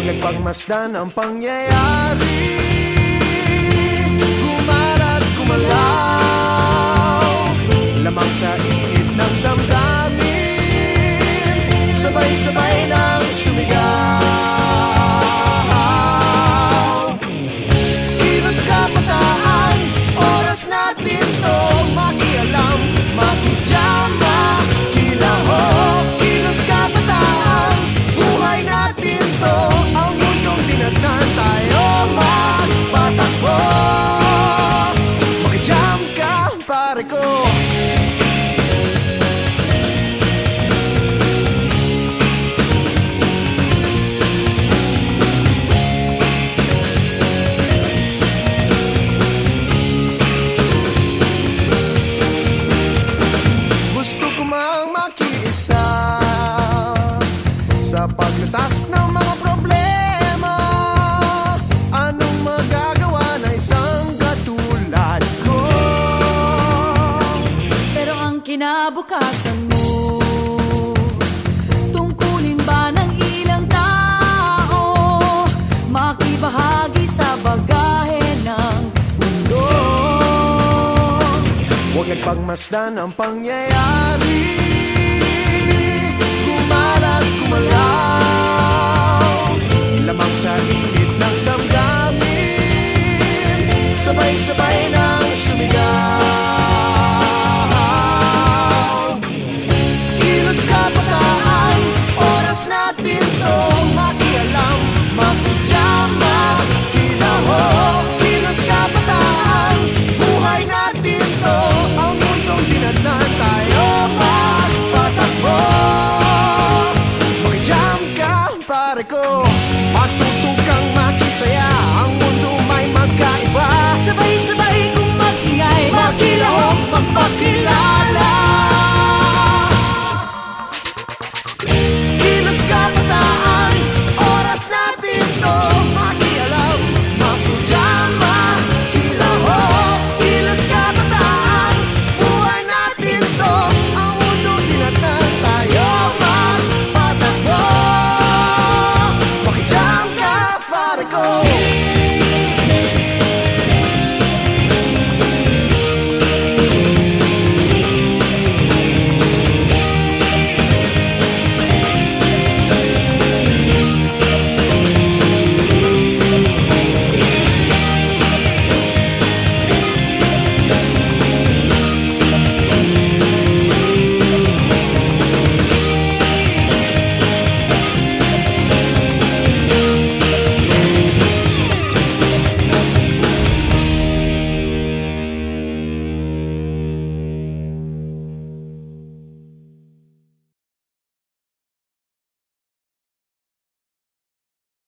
Huwag nagpagmasdan ang pangyayari, gumara't gumalaw, lamang sa init ng damdamin, sabay-sabay nang sumigaw. Kilos kabataan, oras natin to makialam, makijam, makilahok. Kilos kabataan, buhay natin to, ang mundong tinatnan tayo magpatakbo. Makijam ka, pare ko. Gusto ko mang makiisa sa paglutas ng mga problema. Anong magagawa na isang katulad ko? Pero ang kinabukasan mo, tungkulin ba ng ilang tao makibahagi sa bagahe ng mundo? Huwag nagpagmasdan ang pangyayari,